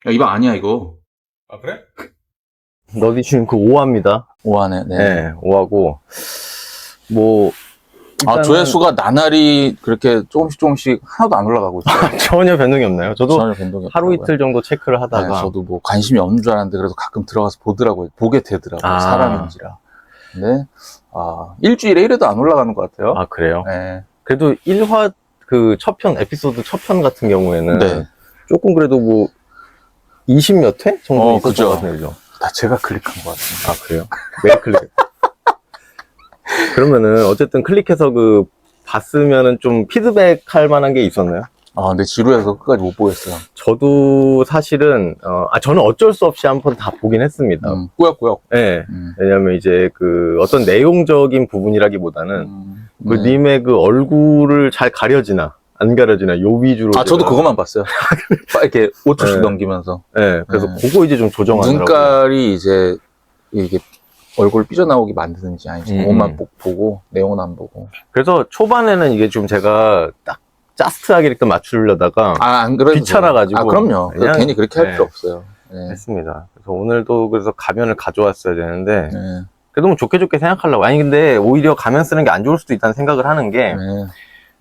야, 이거 아니야, 이거. 아, 그래? 너디슈는 그 5화입니다. 5화네, 네. 네, 5화고. 뭐, 아, 일단은 조회수가 나날이 그렇게 조금씩 하나도 안 올라가고 있어요. 전혀 변동이 없나요? 저도 전혀 변동이 하루 없더라고요. 이틀 정도 체크를 하다가. 네, 저도 뭐 관심이 없는 줄 알았는데 그래도 가끔 들어가서 보게 되더라고요. 아. 사람인지라. 근데, 일주일에 1회도 안 올라가는 것 같아요. 아, 그래요? 네. 그래도 1화 그 에피소드 첫 편 같은 경우에는 네. 조금 그래도 뭐 20몇 회 정도 있었던 그죠. 것 같은데요. 다 제가 클릭한 것 같습니다. 아, 그래요? 매일 클릭. 그러면은 어쨌든 클릭해서 그 봤으면은 좀 피드백 할 만한 게 있었나요? 근데 지루해서 끝까지 못 보겠어요. 저도 사실은 저는 어쩔 수 없이 한번 다 보긴 했습니다. 꾸역꾸역. 네. 왜냐면 이제 그 어떤 내용적인 부분이라기보다는 그 네. 님의 그 얼굴을 잘 가려지나 안 가려지나 요 위주로. 저도 제가- 그것만 봤어요. 이렇게 5초씩 네. 넘기면서. 네. 그래서 네. 그거 이제 좀 조정하더라고요. 눈깔이 이제 이게 얼굴 삐져나오게 만드는지 아닌지 그것만 보고 내용은 안 보고. 그래서 초반에는 이게 좀 제가 딱 짜스트하게 이렇게 맞추려다가 안 그래도 귀찮아가지고. 그럼요. 그냥- 괜히 그렇게 할 네. 필요 없어요. 네. 했습니다. 그래서 오늘도 그래서 가면을 가져왔어야 되는데 네. 그래도 뭐 좋게 생각하려고. 아니 근데 오히려 가면 쓰는 게 안 좋을 수도 있다는 생각을 하는 게 네.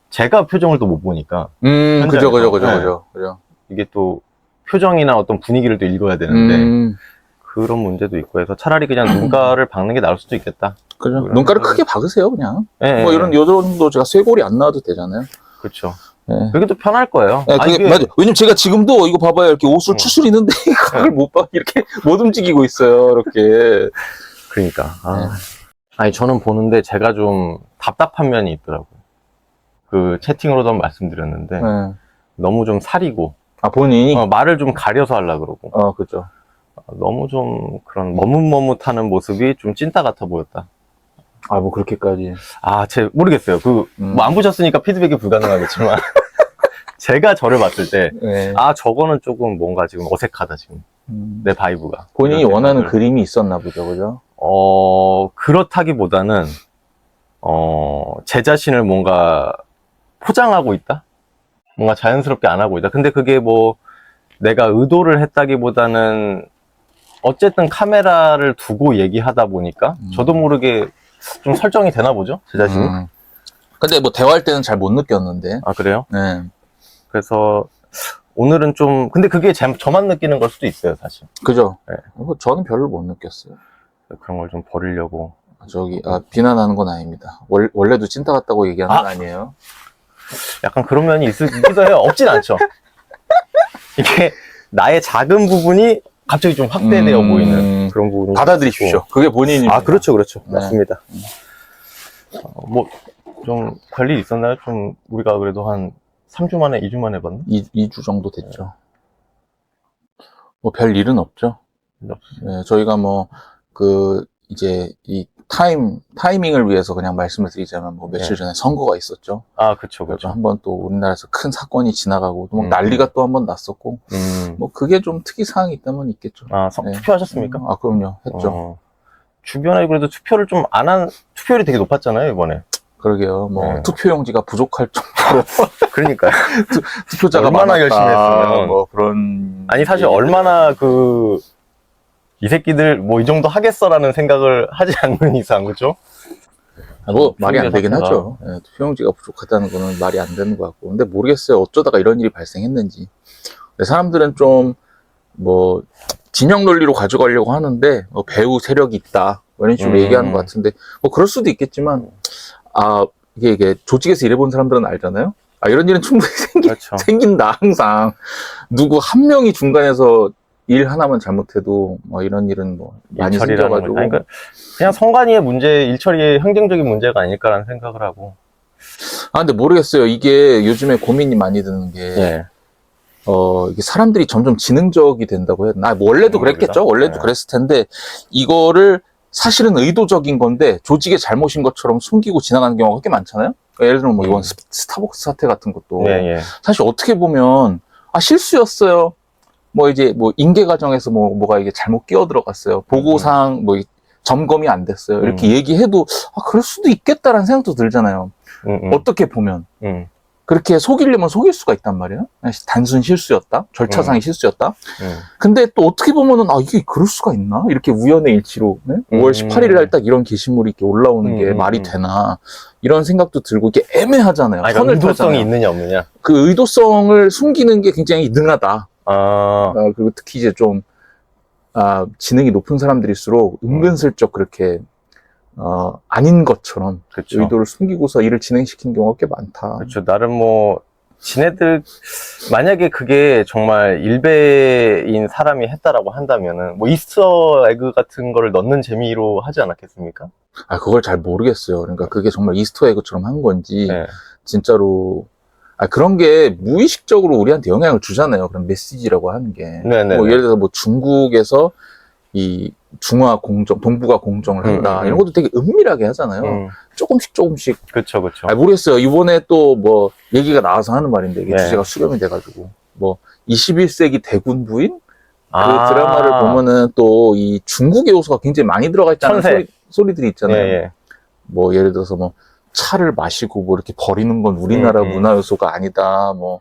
제가 표정을 또 못 보니까 그죠. 네. 이게 또 표정이나 어떤 분위기를 또 읽어야 되는데 그런 문제도 있고 해서 차라리 그냥 눈가를 박는 게 나을 수도 있겠다. 그죠. 그런 눈가를 생각을- 크게 박으세요, 그냥. 네, 요 정도 제가 쇄골이 안 나와도 되잖아요. 그렇죠. 네. 그게 또 편할 거예요. 네, 아니, 그게, 맞아. 왜냐면 제가 지금도 이거 봐봐요. 이렇게 옷을 응. 추스리는데 그걸 못 봐. 이렇게 못 움직이고 있어요. 이렇게. 그러니까. 아니, 저는 보는데 제가 좀 답답한 면이 있더라고요. 그 채팅으로도 한번 말씀드렸는데, 네. 너무 좀 사리고, 본인이? 말을 좀 가려서 하려고 그러고, 그죠. 너무 좀 그런 머뭇머뭇하는 모습이 좀 찐따 같아 보였다. 뭐 그렇게까지. 모르겠어요. 뭐 안 보셨으니까 피드백이 불가능하겠지만, 제가 저를 봤을 때, 네. 저거는 조금 뭔가 지금 어색하다, 지금. 내 바이브가. 본인이 이런 원하는 생각을. 그림이 있었나 보죠, 그죠? 그렇다기보다는, 제 자신을 뭔가 포장하고 있다? 뭔가 자연스럽게 안 하고 있다. 근데 그게 뭐, 내가 의도를 했다기보다는, 어쨌든 카메라를 두고 얘기하다 보니까, 저도 모르게 좀 설정이 되나 보죠? 제 자신이. 근데 뭐 대화할 때는 잘 못 느꼈는데. 아, 그래요? 네. 그래서, 오늘은 좀, 근데 그게 저만 느끼는 걸 수도 있어요, 사실. 그죠? 네. 저는 별로 못 느꼈어요. 그런 걸 좀 버리려고. 비난하는 건 아닙니다. 원래도 찐따 같다고 얘기하는 건 아니에요. 약간 그런 면이 있기도 해요. 없진 않죠. 이게 나의 작은 부분이 갑자기 좀 확대되어 보이는 그런 부분이 받아들이십시오. 있고. 그게 본인입니다. 그렇죠. 네. 맞습니다. 뭐, 좀, 별일 있었나요? 좀, 우리가 그래도 한 3주 만에, 2주 만에 봤나? 2주 정도 됐죠. 뭐 별 일은 없죠. 네, 저희가 이제 이 타이밍을 위해서 그냥 말씀을 드리자면 며칠 전에 선거가 있었죠. 그쵸. 그래서 한번 또 우리나라에서 큰 사건이 지나가고 또 난리가 또 한번 났었고 그게 좀 특이사항이 있다면 있겠죠. 네. 투표하셨습니까? 그럼요. 했죠. 주변에 그래도 투표를 좀 안 한, 투표율이 되게 높았잖아요, 이번에. 그러게요. 네. 투표용지가 부족할 정도로 그러니까요. 투표자가 얼마나 많았다. 열심히 했으면. 그런. 아니, 사실 얼마나 이 새끼들 이 정도 하겠어라는 생각을 하지 않는 이상, 그죠? 말이 안 되긴 자체가. 하죠. 네, 투표용지가 부족하다는 거는 말이 안 되는 것 같고. 근데 모르겠어요. 어쩌다가 이런 일이 발생했는지. 근데 사람들은 좀, 진영 논리로 가져가려고 하는데, 배우 세력이 있다. 이런 식으로 얘기하는 것 같은데, 그럴 수도 있겠지만, 이게 조직에서 일해본 사람들은 알잖아요? 이런 일은 충분히 그렇죠. 생긴다, 항상. 누구 한 명이 중간에서 일 하나만 잘못해도, 이런 일은 많이 생겨가지고. 그러니까 그냥 성관이의 문제, 일처리의 행정적인 문제가 아닐까라는 생각을 하고. 근데 모르겠어요. 이게 요즘에 고민이 많이 드는 게, 예. 이게 사람들이 점점 지능적이 된다고 해야 되나? 원래도 그랬겠죠? 원래도 네. 그랬을 텐데, 이거를 사실은 의도적인 건데, 조직의 잘못인 것처럼 숨기고 지나가는 경우가 꽤 많잖아요? 그러니까 예를 들면 이번 스타벅스 사태 같은 것도, 예. 사실 어떻게 보면, 실수였어요. 인계 과정에서 뭐가 이게 잘못 끼어 들어갔어요. 보고상, 점검이 안 됐어요. 이렇게 얘기해도, 그럴 수도 있겠다라는 생각도 들잖아요. 어떻게 보면. 그렇게 속이려면 속일 수가 있단 말이에요. 그냥 단순 실수였다, 절차상의 실수였다. 음. 근데 또 어떻게 보면은 이게 그럴 수가 있나? 이렇게 우연의 일치로 5월 18일 날 딱 이런 게시물이 이렇게 올라오는 게 말이 되나? 이런 생각도 들고 이게 애매하잖아요. 그러니까 선을 의도성이 타잖아요. 있느냐 없느냐. 그 의도성을 숨기는 게 굉장히 능하다. 아, 그리고 특히 이제 좀 지능이 높은 사람들일수록 은근슬쩍 그렇게 아닌 것처럼 그렇죠. 의도를 숨기고서 일을 진행시킨 경우가 꽤 많다. 그렇죠. 나름 뭐 지네들 만약에 그게 정말 일베인 사람이 했다라고 한다면은 뭐 이스터 에그 같은 거를 넣는 재미로 하지 않았겠습니까? 그걸 잘 모르겠어요. 그러니까 그게 정말 이스터 에그처럼 한 건지 네. 진짜로 그런 게 무의식적으로 우리한테 영향을 주잖아요. 그런 메시지라고 하는 게. 네네네. 뭐 예를 들어서 뭐 중국에서 이 중화 공정, 동북아 공정을 한다. 이런 것도 되게 은밀하게 하잖아요. 조금씩. 그렇죠, 그렇죠. 모르겠어요. 이번에 또 뭐 얘기가 나와서 하는 말인데 이게 네. 주제가 수렴이 돼가지고 뭐 21세기 대군 부인 그 아. 드라마를 보면은 또 이 중국의 요소가 굉장히 많이 들어가 있다는 천세. 소리들이 있잖아요. 예, 예. 뭐 예를 들어서 뭐 차를 마시고 뭐 이렇게 버리는 건 우리나라 문화 요소가 아니다. 뭐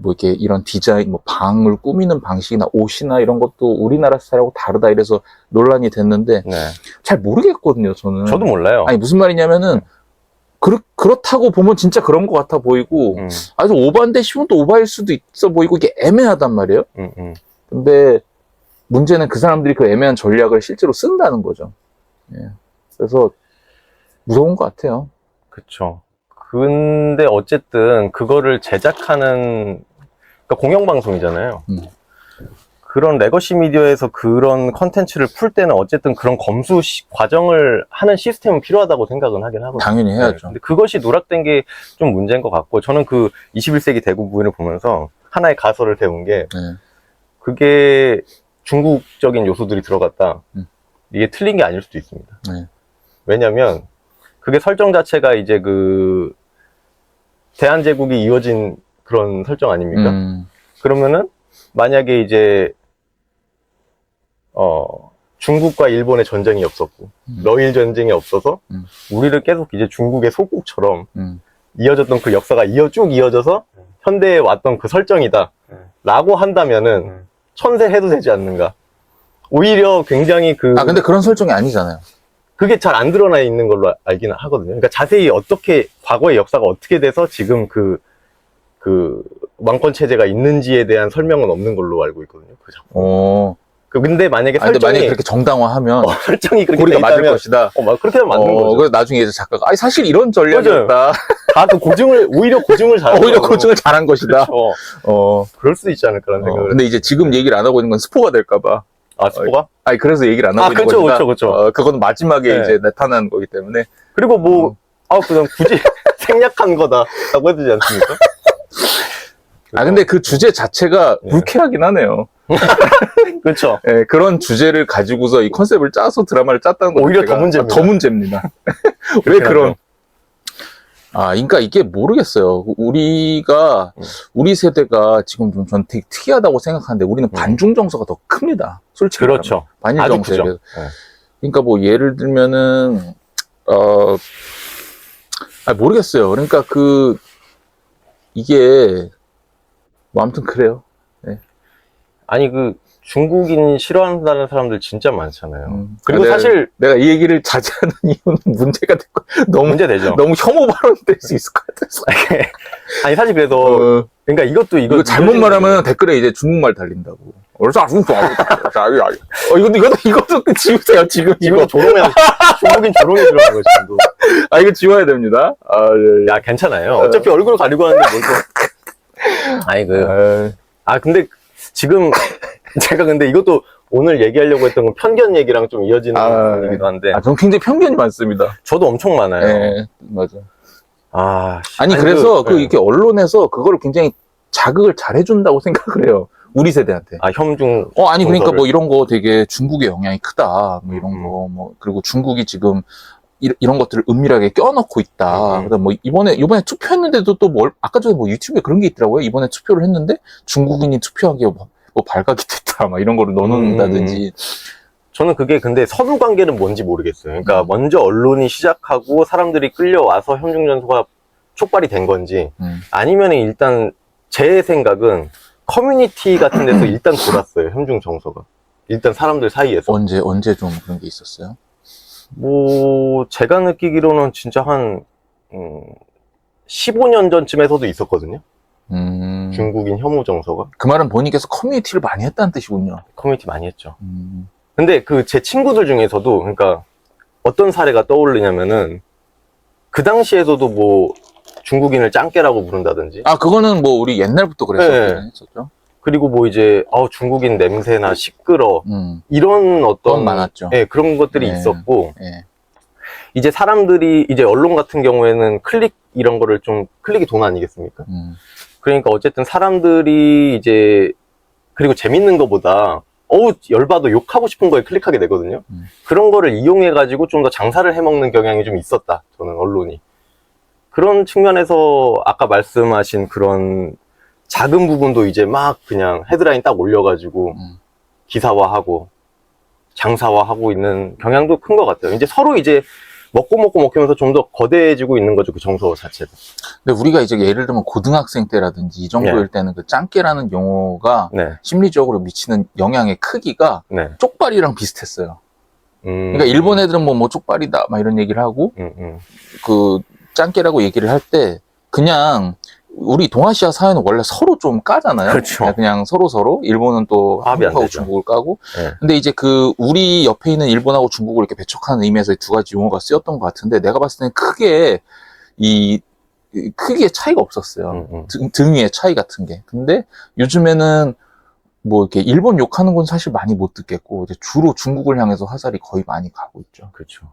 이렇게 이런 디자인, 뭐 방을 꾸미는 방식이나 옷이나 이런 것도 우리나라 스타일하고 다르다 이래서 논란이 됐는데 네. 잘 모르겠거든요, 저는. 저도 몰라요. 아니 무슨 말이냐면은 그렇다고 보면 진짜 그런 것 같아 보이고 아주 오바인데 싶으면 또 오바일 수도 있어 보이고 이게 애매하단 말이에요. 근데 문제는 그 사람들이 그 애매한 전략을 실제로 쓴다는 거죠. 예. 그래서 무서운 것 같아요. 그쵸. 근데 어쨌든 그거를 제작하는 그러니까 공영방송이잖아요. 그런 레거시 미디어에서 그런 컨텐츠를 풀 때는 어쨌든 그런 검수 과정을 하는 시스템은 필요하다고 생각은 하긴 하거든요. 당연히 해야죠. 네. 근데 그것이 누락된 게 좀 문제인 것 같고, 저는 그 21세기 대구 부인을 보면서 하나의 가설을 세운 게 그게 중국적인 요소들이 들어갔다. 이게 틀린 게 아닐 수도 있습니다. 왜냐면 그게 설정 자체가 이제 그 대한제국이 이어진 그런 설정 아닙니까? 그러면은 만약에 이제 중국과 일본의 전쟁이 없었고 러일 전쟁이 없어서 우리를 계속 이제 중국의 소국처럼 이어졌던 그 역사가 쭉 이어져서 현대에 왔던 그 설정이다 라고 한다면은 천세 해도 되지 않는가. 오히려 굉장히 근데 그런 설정이 아니잖아요. 그게 잘 안 드러나 있는 걸로 알기는 하거든요. 그러니까 자세히 어떻게 과거의 역사가 어떻게 돼서 지금 그 왕권 체제가 있는지에 대한 설명은 없는 걸로 알고 있거든요. 그 작품. 근데 만약에 근데 만약에 그렇게 정당화하면 설정이 그렇게 고리가 맞을 있다면, 것이다. 그렇게 하면 맞는 거죠. 그래서 나중에 이제 작가가 사실 이런 전략이었다. 그 오히려 고증을 잘한 오히려 고증을 잘한 것이다. 그렇죠. 그럴 수도 있지 않을까라는 생각을. 근데 이제 지금 얘기를 안 하고 있는 건 스포가 될까봐. 스포가? 그래서 얘기를 안 하고 있는 것이다. 그렇죠. 그건 마지막에 이제 나타나는 거기 때문에. 그리고 그냥 굳이 생략한 거다라고 해도 되지 않습니까? 근데 그 주제 자체가 불쾌하긴 하네요. 그렇죠. 예, 그런 주제를 가지고서 이 컨셉을 짜서 드라마를 짰다는 거 오히려 더 문제입니다. 더 문제입니다. 왜 그런? 그러니까 이게 모르겠어요. 우리 세대가 지금 좀 전 되게 특이하다고 생각하는데 우리는 반중 정서가 더 큽니다. 솔직히. 그렇죠. 반일 정서에 비해서. 그러니까 뭐 예를 들면은 모르겠어요. 그러니까 이게 뭐 아무튼 그래요. 아니 중국인 싫어한다는 사람들 진짜 많잖아요. 그리고 내가, 사실 내가 이 얘기를 자제하는 이유는 문제가 되고 문제 되죠. 너무 혐오 발언 될 수 있을 것 같아서. 아니 사실 그래서 그러니까 이거 잘못 말하면 댓글에 이제 중국말 달린다고. 이것도 지우세요. 지금 이거 중국인 조롱이 들어간 거지. 이거 지워야 됩니다. 야 괜찮아요. 어차피 얼굴 가리고 하는데 뭘 근데 지금 제가 근데 이것도 오늘 얘기하려고 했던 건 편견 얘기랑 좀 이어지는 부분이기도 한데. 저는 굉장히 편견이 많습니다. 저도 엄청 많아요. 네, 맞아. 아니 그래서 이렇게 언론에서 그거를 굉장히 자극을 잘 해준다고 생각을 해요. 우리 세대한테. 혐중. 그러니까 뭐 이런 거 되게 중국의 영향이 크다. 뭐 이런 거. 그리고 중국이 지금 이런 것들을 은밀하게 껴넣고 있다. 그다음 뭐 이번에 투표했는데도 또 아까 전에 뭐 유튜브에 그런 게 있더라고요. 이번에 투표를 했는데 중국인이 투표하기에 뭐 발각이 됐다. 막 이런 거를 넣어놓는다든지. 저는 그게 근데 서로 관계는 뭔지 모르겠어요. 그러니까 먼저 언론이 시작하고 사람들이 끌려와서 혐중전소가 촉발이 된 건지 아니면 일단 제 생각은 커뮤니티 같은 데서 일단 돌았어요. 현중 정서가. 일단 사람들 사이에서. 언제 좀 그런 게 있었어요? 뭐 제가 느끼기로는 진짜 한 15년 전쯤에서도 있었거든요. 중국인 혐오 정서가. 그 말은 본인께서 커뮤니티를 많이 했다는 뜻이군요. 커뮤니티 많이 했죠. 근데 그 제 친구들 중에서도, 그러니까 어떤 사례가 떠오르냐면은 그 당시에서도 뭐 중국인을 짱깨라고 부른다든지. 아, 그거는 뭐 우리 옛날부터 네. 했었죠. 그리고 뭐 이제 중국인 냄새나 시끄러 이런 그건 어떤 많았죠. 예, 그런 것들이 네. 있었고, 예. 이제 사람들이 이제 언론 같은 경우에는 클릭 이런 거를 좀, 클릭이 돈 아니겠습니까? 그러니까 어쨌든 사람들이 이제, 그리고 재밌는 거보다 열받아 욕하고 싶은 거에 클릭하게 되거든요. 그런 거를 이용해 가지고 좀 더 장사를 해먹는 경향이 좀 있었다, 저는. 언론이 그런 측면에서 아까 말씀하신 그런 작은 부분도 이제 막 그냥 헤드라인 딱 올려가지고 기사화하고 장사화하고 있는 경향도 큰 것 같아요. 이제 서로 이제 먹으면서 좀 더 거대해지고 있는 거죠, 그 정서 자체도. 근데 우리가 이제 예를 들면 고등학생 때라든지 이 정도일 네. 때는 그 짱깨라는 용어가 네. 심리적으로 미치는 영향의 크기가 네. 쪽발이랑 비슷했어요. 그러니까 일본 애들은 뭐 쪽발이다 막 이런 얘기를 하고 그 짱깨라고 얘기를 할 때 그냥 우리 동아시아 사회는 원래 서로 좀 까잖아요. 그렇죠. 그냥 서로 일본은 또 화합이 안 한국하고 되죠. 중국을 까고. 네. 근데 이제 그 우리 옆에 있는 일본하고 중국을 이렇게 배척하는 의미에서 두 가지 용어가 쓰였던 것 같은데 내가 봤을 때는 크게 크게 차이가 없었어요. 등위의 차이 같은 게. 근데 요즘에는 뭐 이렇게 일본 욕하는 건 사실 많이 못 듣겠고 이제 주로 중국을 향해서 화살이 거의 많이 가고 있죠. 그렇죠.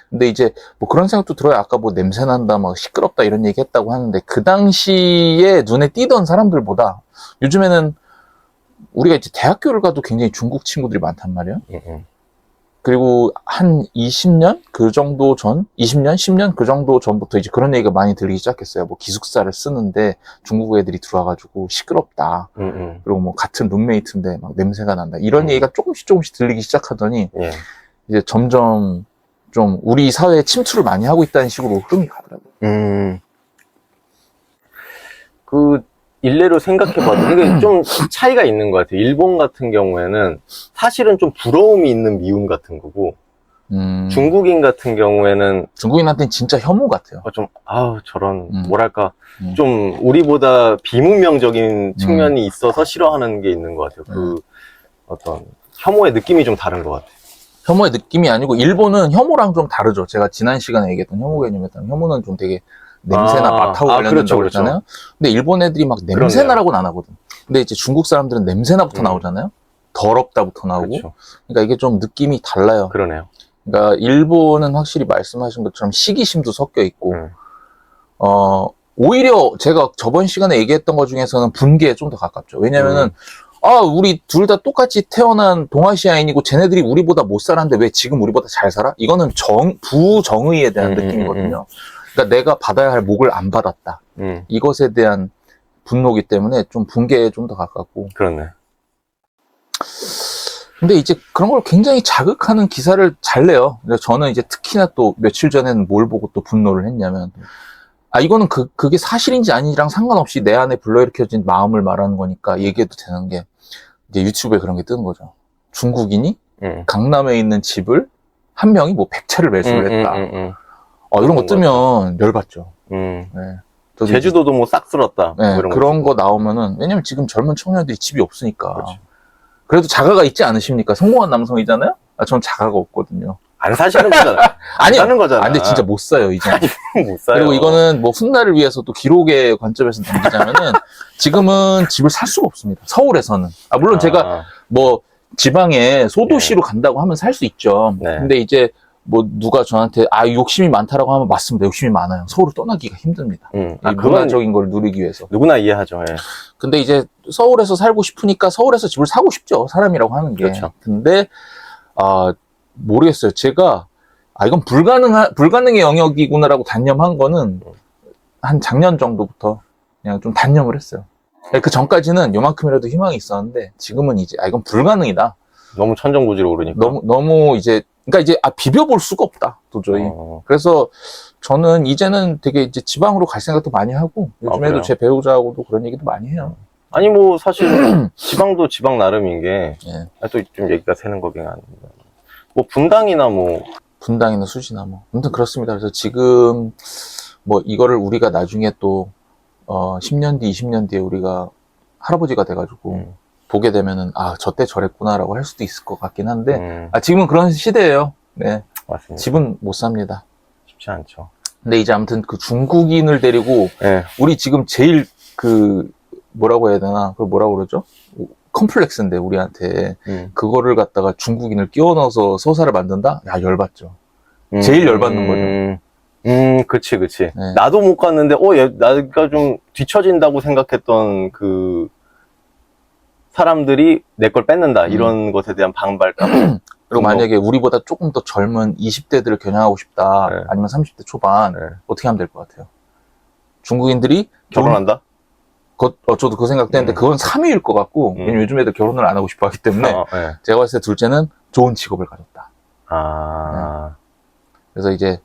근데 이제 뭐 그런 생각도 들어요. 아까 뭐 냄새 난다, 막 시끄럽다 이런 얘기 했다고 하는데 그 당시에 눈에 띄던 사람들보다 요즘에는 우리가 이제 대학교를 가도 굉장히 중국 친구들이 많단 말이에요. 그리고 한 20년 그 정도 전, 20년, 10년 그 정도 전부터 이제 그런 얘기가 많이 들리기 시작했어요. 뭐 기숙사를 쓰는데 중국 애들이 들어와가지고 시끄럽다. 그리고 뭐 같은 룸메이트인데 막 냄새가 난다. 이런 얘기가 조금씩 들리기 시작하더니 예. 이제 점점 좀 우리 사회에 침투를 많이 하고 있다는 식으로 흐름이 가더라고요. 그 일례로 생각해봐도 이게 좀 차이가 있는 것 같아요. 일본 같은 경우에는 사실은 좀 부러움이 있는 미움 같은 거고, 중국인 같은 경우에는 중국인한테는 진짜 혐오 같아요. 좀 저런 뭐랄까 좀 우리보다 비문명적인 측면이 있어서 싫어하는 게 있는 것 같아요. 그 어떤 혐오의 느낌이 좀 다른 것 같아요. 혐오의 느낌이 아니고 일본은 혐오랑 좀 다르죠. 제가 지난 시간에 얘기했던 혐오 개념에 따른 혐오는 좀 되게 냄새나 맛하고 관련된다고 그렇죠. 그랬잖아요. 근데 일본 애들이 막 냄새나라고는 안 하거든. 근데 이제 중국 사람들은 냄새나부터 나오잖아요. 더럽다부터 나오고. 그렇죠. 그러니까 이게 좀 느낌이 달라요. 그러네요. 그러니까 일본은 확실히 말씀하신 것처럼 시기심도 섞여 있고, 오히려 제가 저번 시간에 얘기했던 것 중에서는 분개에 좀 더 가깝죠. 왜냐면은 우리 둘 다 똑같이 태어난 동아시아인이고 쟤네들이 우리보다 못 살았는데 왜 지금 우리보다 잘 살아? 이거는 부정의에 대한 느낌이거든요. 그러니까 내가 받아야 할 목을 안 받았다. 이것에 대한 분노기 때문에 좀 분개에 좀 더 가깝고. 그렇네. 근데 이제 그런 걸 굉장히 자극하는 기사를 잘 내요. 저는 이제 특히나 또 며칠 전에는 뭘 보고 또 분노를 했냐면, 이거는 그게 사실인지 아닌지랑 상관없이 내 안에 불러일으켜진 마음을 말하는 거니까 얘기해도 되는 게, 이제 유튜브에 그런 게 뜨는 거죠. 중국인이 강남에 있는 집을 한 명이 뭐 100채를 매수를 했다. 이런 거 뜨면 열받죠. 네. 제주도도 뭐 싹 쓸었다. 네, 뭐 이런 그런 거 나오면은, 왜냐면 지금 젊은 청년들이 집이 없으니까. 그렇죠. 그래도 자가가 있지 않으십니까? 성공한 남성이잖아요? 전 자가가 없거든요. 안 사시는 거잖아. 아니요. 사는 거잖아. 근데 진짜 못 사요, 이제. 못 사요. 그리고 이거는 뭐 훗날을 위해서 또 기록의 관점에서 남기자면은 지금은 집을 살 수가 없습니다. 서울에서는. 물론 제가 뭐 지방에 소도시로 간다고 하면 살 수 있죠. 네. 근데 이제 뭐 누가 저한테 욕심이 많다라고 하면 맞습니다. 욕심이 많아요. 서울을 떠나기가 힘듭니다. 이 문화적인 걸 누리기 위해서. 누구나 이해하죠. 예. 근데 이제 서울에서 살고 싶으니까 서울에서 집을 사고 싶죠. 사람이라고 하는 게. 그렇죠. 근데 모르겠어요. 제가 이건 불가능의 영역이구나라고 단념한 거는 한 작년 정도부터 그냥 좀 단념을 했어요. 그 전까지는 요만큼이라도 희망이 있었는데 지금은 이제 이건 불가능이다. 너무 천정부지로 오르니까. 너무 이제 그러니까 이제 비벼볼 수가 없다 도저히. 그래서 저는 이제는 되게 이제 지방으로 갈 생각도 많이 하고 요즘에도 그래요? 제 배우자하고도 그런 얘기도 많이 해요. 아니 뭐 사실 지방도 지방 나름인 게 예. 또 좀 얘기가 새는 거긴 한데 뭐 분당이나 뭐 분당이나 수지나 뭐 아무튼 그렇습니다. 그래서 지금 뭐 이거를 우리가 나중에 또 10년 뒤, 20년 뒤에 우리가 할아버지가 돼가지고 보게 되면은 저때 저랬구나라고 할 수도 있을 것 같긴 한데 지금은 그런 시대예요. 네, 맞습니다. 집은 못 삽니다. 쉽지 않죠. 근데 이제 아무튼 그 중국인을 데리고 네. 우리 지금 제일 뭐라고 해야 되나? 그걸 뭐라고 그러죠? 컴플렉스인데 우리한테 그거를 갖다가 중국인을 끼워 넣어서 서사를 만든다? 야, 열받죠. 제일 열받는 거죠. 그치. 네. 나도 못 갔는데, 나가 좀 뒤처진다고 생각했던 그 사람들이 내 걸 뺏는다. 이런 것에 대한 반발감. 그리고 만약에 우리보다 조금 더 젊은 20대들을 겨냥하고 싶다. 네. 아니면 30대 초반. 네. 어떻게 하면 될 것 같아요? 중국인들이 결혼한다? 저도 그 생각도 했는데 그건 3위일 것 같고, 왜냐면 요즘 애들 결혼을 안 하고 싶어 하기 때문에, 네. 제가 봤을 때 둘째는 좋은 직업을 가졌다. 그래서 이제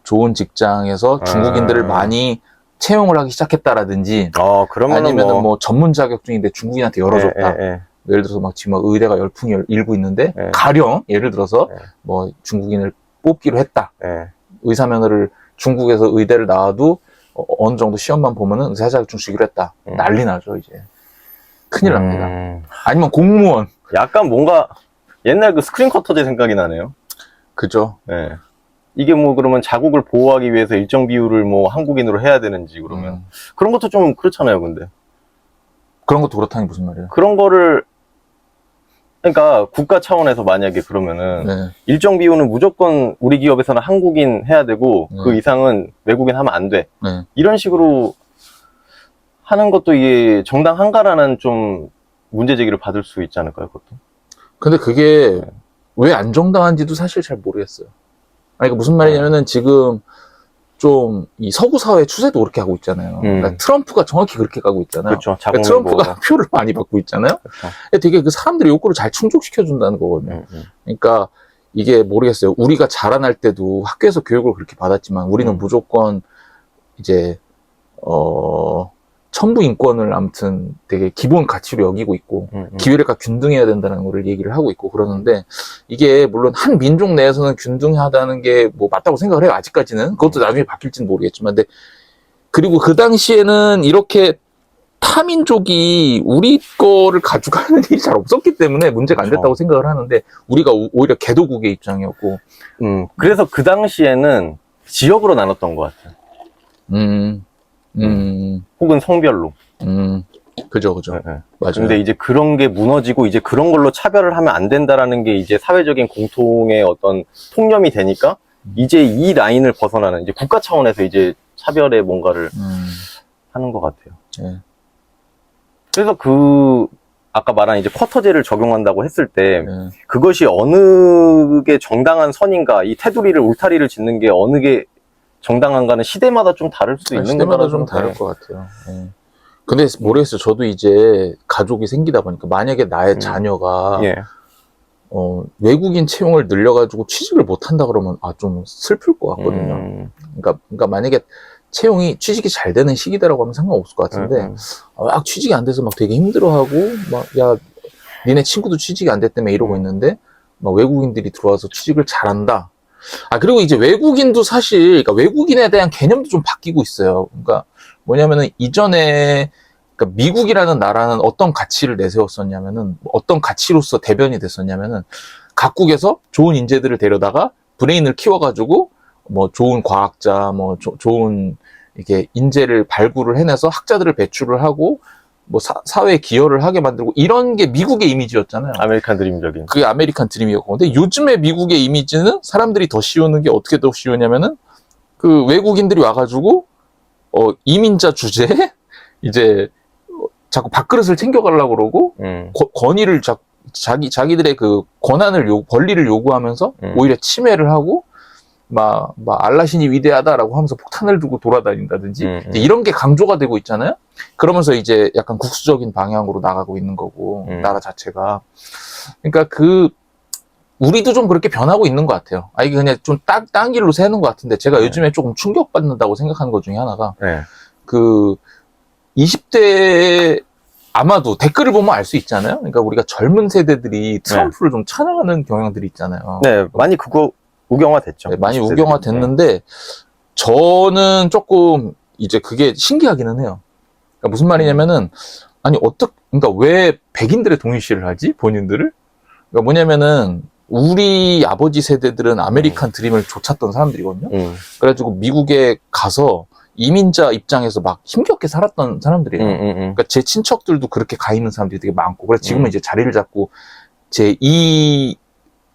좋은 직장에서 중국인들을 많이 채용을 하기 시작했다라든지, 그러면은 아니면은 뭐 전문 자격증인데 중국인한테 열어줬다. 예. 예를 들어서 막 지금 의대가 열풍이 일고 있는데, 가령, 예를 들어서 뭐 중국인을 뽑기로 했다. 의사 면허를 중국에서 의대를 나와도 어느 정도 시험만 보면은 의사 자격증 주기로 했다. 난리 나죠, 이제. 큰일 납니다. 아니면 공무원. 약간 뭔가 옛날 그 스크린 커터제 생각이 나네요. 그죠. 네. 이게 뭐 그러면 자국을 보호하기 위해서 일정 비율을 뭐 한국인으로 해야 되는지 그러면 그런 것도 좀 그렇잖아요, 근데. 그런 것도 그렇다니 무슨 말이에요? 그런 거를 그러니까 국가 차원에서 만약에 그러면은 네. 일정 비율은 무조건 우리 기업에서는 한국인 해야 되고 그 이상은 외국인 하면 안 돼. 네. 이런 식으로 하는 것도 이게 정당한가라는 좀 문제 제기를 받을 수 있지 않을까요, 그것도? 근데 그게 왜 안 정당한지도 사실 잘 모르겠어요. 아니, 그러니까 무슨 말이냐면은 지금 좀 이 서구 사회 추세도 그렇게 하고 있잖아요. 그러니까 트럼프가 정확히 그렇게 가고 있잖아요. 그렇죠. 그러니까 트럼프가 표를 많이 받고 있잖아요. 그렇죠. 되게 그 사람들의 욕구를 잘 충족시켜 준다는 거거든요. 그러니까 이게 모르겠어요. 우리가 자라날 때도 학교에서 교육을 그렇게 받았지만 우리는 무조건 이제 천부 인권을 아무튼 되게 기본 가치로 여기고 있고 기회가 균등해야 된다는 거를 얘기를 하고 있고 그러는데 이게 물론 한 민족 내에서는 균등하다는 게 뭐 맞다고 생각을 해요. 아직까지는. 그것도 나중에 바뀔지는 모르겠지만 근데 그리고 그 당시에는 이렇게 타민족이 우리 거를 가져가는 일이 잘 없었기 때문에 문제가 안 됐다고 생각을 하는데 우리가 오히려 개도국의 입장이었고 그래서 그 당시에는 지역으로 나눴던 것 같아요. 혹은 성별로. 그죠. 네. 맞아요. 근데 이제 그런 게 무너지고 이제 그런 걸로 차별을 하면 안 된다라는 게 이제 사회적인 공통의 어떤 통념이 되니까 이제 이 라인을 벗어나는 이제 국가 차원에서 이제 차별의 뭔가를 하는 것 같아요. 네. 그래서 아까 말한 이제 쿼터제를 적용한다고 했을 때 네. 그것이 어느 게 정당한 선인가, 이 테두리를 울타리를 짓는 게 어느 게 정당한가는 시대마다 좀 다를 수 있는 시대마다 좀 다를 것 같아요. 네. 근데 모르겠어요. 저도 이제 가족이 생기다 보니까 만약에 나의 자녀가 외국인 채용을 늘려가지고 취직을 못한다 그러면 좀 슬플 것 같거든요. 그러니까 만약에 취직이 잘 되는 시기다라고 하면 상관없을 것 같은데 막 취직이 안 돼서 막 되게 힘들어하고 막 야 니네 친구도 취직이 안 됐다며 이러고 있는데 막 외국인들이 들어와서 취직을 잘한다. 그리고 이제 외국인도 사실 그러니까 외국인에 대한 개념도 좀 바뀌고 있어요. 그러니까 뭐냐면은 이전에 그러니까 미국이라는 나라는 어떤 가치를 내세웠었냐면은 어떤 가치로서 대변이 됐었냐면은 각국에서 좋은 인재들을 데려다가 브레인을 키워가지고 뭐 좋은 과학자 뭐 좋은 이게 인재를 발굴을 해내서 학자들을 배출을 하고 뭐 사회에 기여를 하게 만들고 이런 게 미국의 이미지였잖아요. 아메리칸 드림적인. 그게 아메리칸 드림이었고 근데 요즘의 미국의 이미지는 사람들이 더 씌우는 게 어떻게 더 씌우냐면은 그 외국인들이 와가지고 이민자 주제에 이제 자꾸 밥그릇을 챙겨가려고 그러고 권위를 자기들의 그 권리를 요구하면서 오히려 침해를 하고 막 알라신이 위대하다라고 하면서 폭탄을 두고 돌아다닌다든지 이제 이런 게 강조가 되고 있잖아요. 그러면서 이제 약간 국수적인 방향으로 나가고 있는 거고 나라 자체가. 그러니까 우리도 좀 그렇게 변하고 있는 것 같아요. 아, 이게 그냥 좀 딴 길로 새는 것 같은데, 제가 네. 요즘에 조금 충격받는다고 생각하는 것 중에 하나가, 네. 그, 20대, 아마도 댓글을 보면 알 수 있잖아요. 그러니까 우리가 젊은 세대들이 트럼프를 좀 찬양하는 경향들이 있잖아요. 네, 많이 그거 우경화 됐죠. 네, 많이 20대 들이. 우경화 됐는데, 저는 조금, 이제 그게 신기하기는 해요. 그러니까 무슨 말이냐면은, 아니, 그러니까 왜 백인들의 동일시를 하지? 본인들을? 그러니까 뭐냐면은, 우리 아버지 세대들은 아메리칸 드림을 좇았던 사람들이거든요. 그래가지고 미국에 가서 이민자 입장에서 막 힘겹게 살았던 사람들이에요. 그러니까 제 친척들도 그렇게 가 있는 사람들이 되게 많고, 그래서 지금은 이제 자리를 잡고 이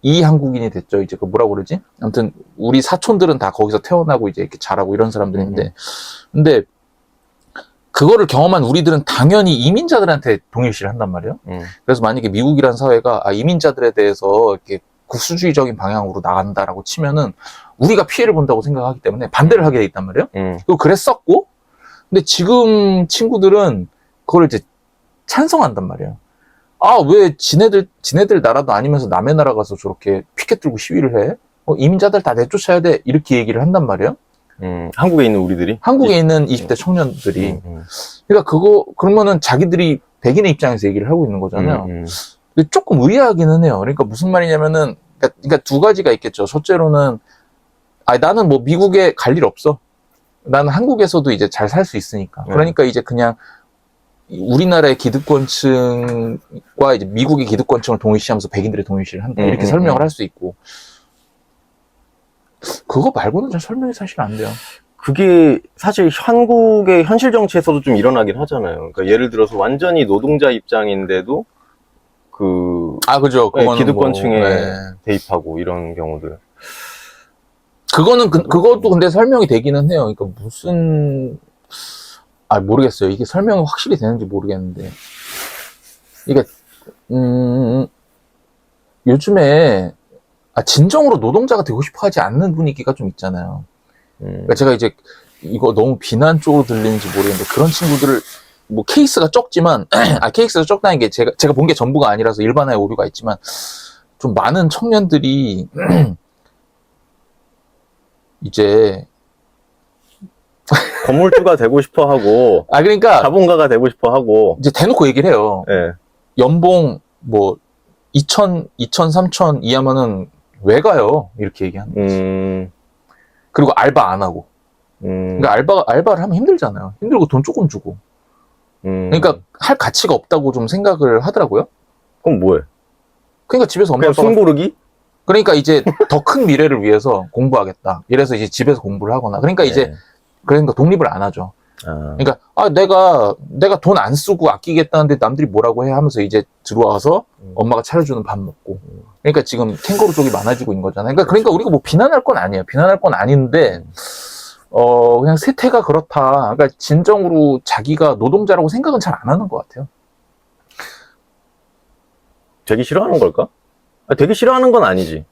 한국인이 됐죠. 이제 그 뭐라고 그러지? 아무튼 우리 사촌들은 다 거기서 태어나고 이제 이렇게 자라고 이런 사람들인데, 근데 그거를 경험한 우리들은 당연히 이민자들한테 동일시를 한단 말이에요. 그래서 만약에 미국이란 사회가 이민자들에 대해서 이렇게 국수주의적인 방향으로 나간다라고 치면은 우리가 피해를 본다고 생각하기 때문에 반대를 하게 돼 있단 말이에요. 그리고 그랬었고, 근데 지금 친구들은 그걸 이제 찬성한단 말이에요. 아, 왜 지네들 나라도 아니면서 남의 나라 가서 저렇게 피켓 들고 시위를 해? 이민자들 다 내쫓아야 돼. 이렇게 얘기를 한단 말이에요. 한국에 있는 우리들이? 한국에 있는 20대 청년들이. 그러니까 그러면은 자기들이 백인의 입장에서 얘기를 하고 있는 거잖아요. 근데 조금 의아하기는 해요. 그러니까 무슨 말이냐면은, 그러니까 두 가지가 있겠죠. 첫째로는, 나는 뭐 미국에 갈 일 없어. 나는 한국에서도 이제 잘 살 수 있으니까. 그러니까 이제 그냥 우리나라의 기득권층과 이제 미국의 기득권층을 동일시하면서 백인들의 동일시를 한다. 이렇게 설명을 할 수 있고. 그거 말고는 잘 설명이 사실 안 돼요. 그게 사실 한국의 현실 정치에서도 좀 일어나긴 하잖아요. 그러니까 예를 들어서 완전히 노동자 입장인데도 그죠. 그거는 기득권층에 뭐, 네. 대입하고 이런 경우들. 그것도 근데 설명이 되기는 해요. 그러니까 모르겠어요. 이게 설명이 확실히 되는지 모르겠는데. 이게, 요즘에, 진정으로 노동자가 되고 싶어 하지 않는 분위기가 좀 있잖아요. 그러니까 제가 이제, 이거 너무 비난 쪽으로 들리는지 모르겠는데, 그런 친구들을, 뭐, 케이스가 적지만, 케이스가 적다는 게 제가 본 게 전부가 아니라서 일반화의 오류가 있지만, 좀 많은 청년들이, 이제, 건물주가 되고 싶어 하고, 그러니까, 자본가가 되고 싶어 하고, 이제 대놓고 얘기를 해요. 네. 연봉, 2천, 3천 이하면은 왜 가요? 이렇게 얘기하는 거지. 그리고 알바 안 하고. 그러니까 알바를 하면 힘들잖아요. 힘들고 돈 조금 주고. 그러니까 할 가치가 없다고 좀 생각을 하더라고요. 그럼 뭐해? 그러니까 집에서 그냥 숨 고르기? 그러니까 이제 더 큰 미래를 위해서 공부하겠다. 이래서 이제 집에서 공부를 하거나. 그러니까 이제, 그러니까 독립을 안 하죠. 그러니까, 내가 돈 안 쓰고 아끼겠다는데 남들이 뭐라고 해 하면서 이제 들어와서 엄마가 차려주는 밥 먹고. 그러니까 지금 캥거루족이 많아지고 있는 거잖아요. 그러니까 우리가 뭐 비난할 건 아니에요. 비난할 건 아닌데, 그냥 세태가 그렇다. 그러니까 진정으로 자기가 노동자라고 생각은 잘 안 하는 것 같아요. 되게 싫어하는 걸까? 되게 싫어하는 건 아니지.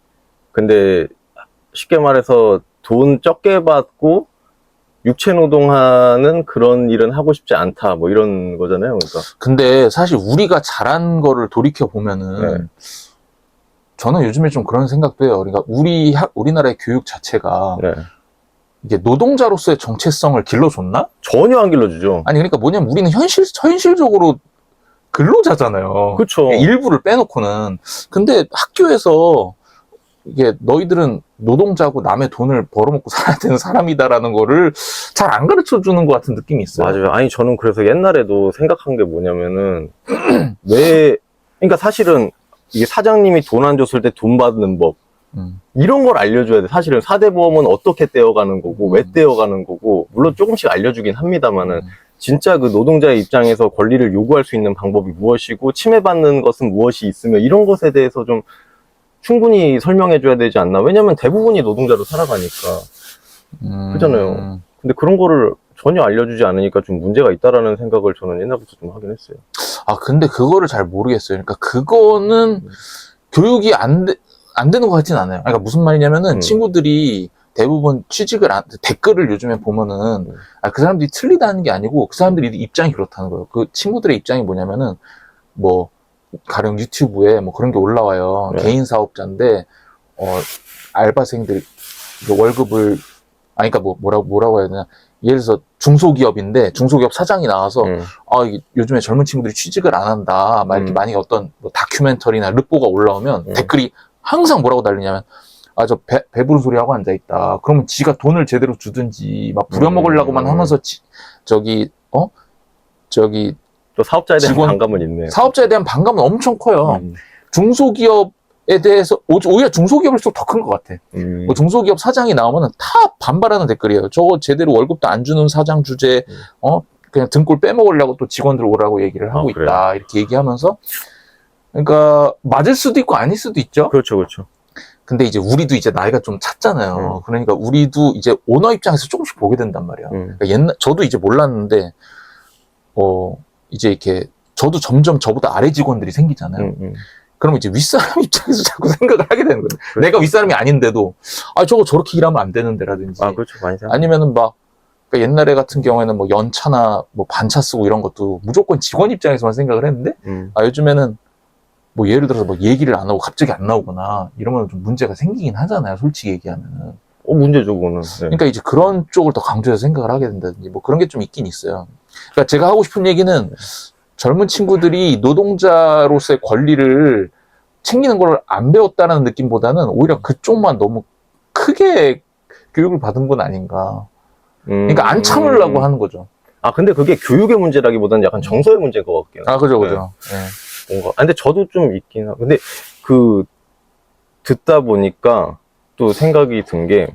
근데 쉽게 말해서 돈 적게 받고 육체 노동하는 그런 일은 하고 싶지 않다. 뭐 이런 거잖아요. 그러니까. 근데 사실 우리가 잘한 거를 돌이켜 보면은 저는 요즘에 좀 그런 생각도 해요. 그러니까 우리나라의 교육 자체가 이게 노동자로서의 정체성을 길러줬나? 전혀 안 길러주죠. 아니 그러니까 뭐냐면 우리는 현실적으로 근로자잖아요. 그렇죠. 일부를 빼놓고는. 근데 학교에서 이게 너희들은 노동자고 남의 돈을 벌어먹고 살아야 되는 사람이다라는 거를 잘 안 가르쳐 주는 것 같은 느낌이 있어요. 맞아요. 아니 저는 그래서 옛날에도 생각한 게 뭐냐면은 그러니까 사실은 이게 사장님이 돈 안 줬을 때 돈 받는 법 이런 걸 알려줘야 돼. 사실은 4대 보험은 어떻게 떼어가는 거고 왜 떼어가는 거고 물론 조금씩 알려주긴 합니다만은 진짜 그 노동자의 입장에서 권리를 요구할 수 있는 방법이 무엇이고 침해받는 것은 무엇이 있으며 이런 것에 대해서 좀 충분히 설명해줘야 되지 않나. 왜냐면 대부분이 노동자로 살아가니까. 그잖아요. 근데 그런 거를 전혀 알려주지 않으니까 좀 문제가 있다라는 생각을 저는 옛날부터 좀 하긴 했어요. 근데 그거를 잘 모르겠어요. 그러니까 그거는 교육이 안 되는 것 같진 않아요. 그러니까 무슨 말이냐면은 친구들이 대부분 댓글을 요즘에 보면은 그 사람들이 틀리다는 게 아니고 그 사람들이 입장이 그렇다는 거예요. 그 친구들의 입장이 뭐냐면은 가령 유튜브에 뭐 그런 게 올라와요. 네. 개인 사업자인데, 알바생들 월급을, 그러니까 뭐라고 해야 되나. 예를 들어서 중소기업인데, 중소기업 사장이 나와서, 요즘에 젊은 친구들이 취직을 안 한다. 막 이렇게 만약에 어떤 뭐 다큐멘터리나 르뽀가 올라오면 댓글이 항상 뭐라고 달리냐면, 저 배부른 소리 하고 앉아있다. 그러면 지가 돈을 제대로 주든지, 막 부려먹으려고만 하면서, 또 사업자에 대한 직원- 반감은 있네. 사업자에 대한 반감은 엄청 커요. 중소기업에 대해서, 오히려 중소기업일수록 더 큰 것 같아. 뭐 중소기업 사장이 나오면은 다 반발하는 댓글이에요. 저거 제대로 월급도 안 주는 사장 주제, 그냥 등골 빼먹으려고 또 직원들 오라고 얘기를 하고 그래요? 있다. 이렇게 얘기하면서, 그러니까, 맞을 수도 있고 아닐 수도 있죠. 그렇죠, 그렇죠. 근데 이제 우리도 이제 나이가 좀 찼잖아요. 그러니까 우리도 이제 오너 입장에서 조금씩 보게 된단 말이야. 그러니까 저도 이제 몰랐는데, 이제 이렇게, 저도 점점 저보다 아래 직원들이 생기잖아요. 그러면 이제 윗사람 입장에서 자꾸 생각을 하게 되는 거예요. 그렇죠. 내가 윗사람이 아닌데도, 저거 저렇게 일하면 안 되는데라든지. 그렇죠. 많이 생각. 아니면은 막, 그러니까 옛날에 같은 경우에는 뭐 연차나 뭐 반차 쓰고 이런 것도 무조건 직원 입장에서만 생각을 했는데, 요즘에는 뭐 예를 들어서 뭐 얘기를 안 하고 갑자기 안 나오거나 이러면 좀 문제가 생기긴 하잖아요. 솔직히 얘기하면은. 문제죠, 그거는. 네. 그러니까 이제 그런 쪽을 더 강조해서 생각을 하게 된다든지 뭐 그런 게 좀 있긴 있어요. 그러니까 제가 하고 싶은 얘기는 젊은 친구들이 노동자로서의 권리를 챙기는 걸 안 배웠다는 느낌보다는 오히려 그쪽만 너무 크게 교육을 받은 건 아닌가. 그러니까 안 참으려고 하는 거죠. 근데 그게 교육의 문제라기보다는 약간 정서의 문제인 것 같긴 해요. 그죠. 네. 뭔가. 근데 저도 좀 있긴 하고. 근데 듣다 보니까 또 생각이 든 게,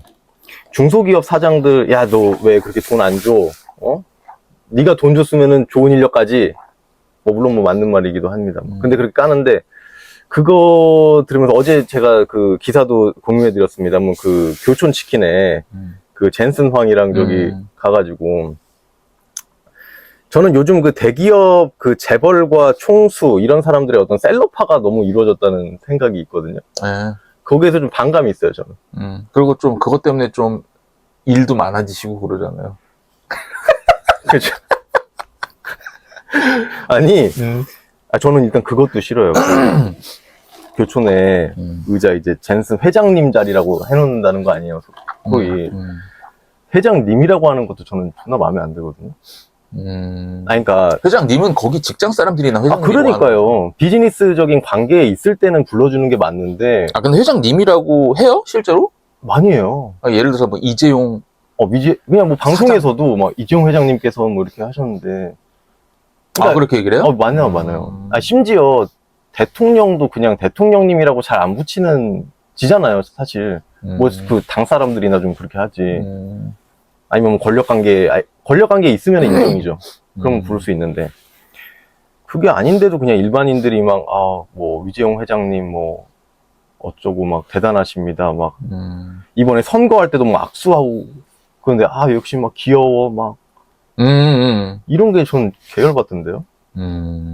중소기업 사장들, 야, 너 왜 그렇게 돈 안 줘? 네가 돈 줬으면은 좋은 인력까지, 물론 맞는 말이기도 합니다. 근데 그렇게 까는데, 그거 들으면서 어제 제가 그 기사도 공유해 드렸습니다만, 그 교촌 치킨에 그 젠슨 황이랑 저기 가가지고, 저는 요즘 그 대기업 그 재벌과 총수 이런 사람들의 어떤 셀럽화가 너무 이루어졌다는 생각이 있거든요. 네. 거기에서 좀 반감이 있어요, 저는. 그리고 좀 그것 때문에 좀 일도 많아지시고 그러잖아요. 그렇죠. 아니, 저는 일단 그것도 싫어요. 교촌에 의자 이제 젠슨 회장님 자리라고 해놓는다는 거 아니에요. 거의 회장님이라고 하는 것도 저는 존나 마음에 안 들거든요. 그러니까 회장님은 거기 직장 사람들이나 회장님. 그러니까요. 비즈니스적인 관계에 있을 때는 불러주는 게 맞는데. 근데 회장님이라고 해요? 실제로? 많이 해요. 예를 들어서 뭐 이재용. 그냥 뭐 방송에서도 막 이재용 회장님께서 뭐 이렇게 하셨는데. 그러니까, 그렇게 얘기를 해요? 많아요. 심지어 대통령도 그냥 대통령님이라고 잘 안 붙이는 지잖아요, 사실. 뭐 그 당 사람들이나 좀 그렇게 하지. 아니면 뭐 권력관계에 있으면 인정이죠. 그럼 부를 수 있는데. 그게 아닌데도 그냥 일반인들이 막, 뭐, 위재용 회장님 뭐, 어쩌고 막 대단하십니다. 막, 이번에 선거할 때도 막 악수하고, 그런데, 역시 막 귀여워, 막. 이런 게 전 계열받던데요.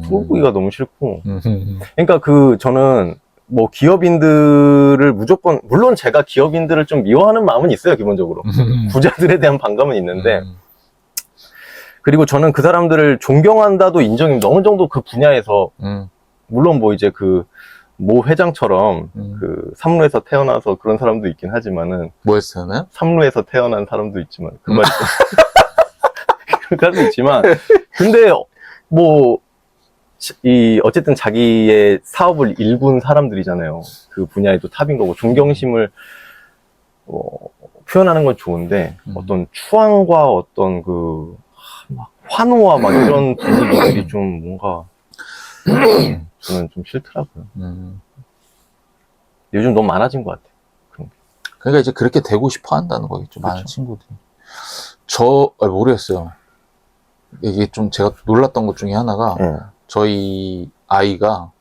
보기가 너무 싫고. 그러니까 저는 뭐 기업인들을 무조건, 물론 제가 기업인들을 좀 미워하는 마음은 있어요, 기본적으로. 부자들에 대한 반감은 있는데. 그리고 저는 그 사람들을 존경한다도 인정입니다. 어느 정도 그 분야에서, 물론 뭐 이제 모 회장처럼 삼루에서 태어나서 그런 사람도 있긴 하지만은. 뭐였어요? 네? 삼루에서 태어난 사람도 있지만, 그 말이 그럴 수도 있지만. 근데 뭐, 어쨌든 자기의 사업을 일군 사람들이잖아요. 그 분야에도 탑인 거고, 존경심을, 표현하는 건 좋은데, 어떤 추앙과 어떤 막 환호와 막 이런 분위기들이 좀 뭔가, 저는 좀 싫더라고요. 요즘 너무 많아진 것 같아요. 그러니까 이제 그렇게 되고 싶어 한다는 거겠죠. 많은 친구들이. 모르겠어요. 이게 좀 제가 놀랐던 것 중에 하나가, 저희 아이가,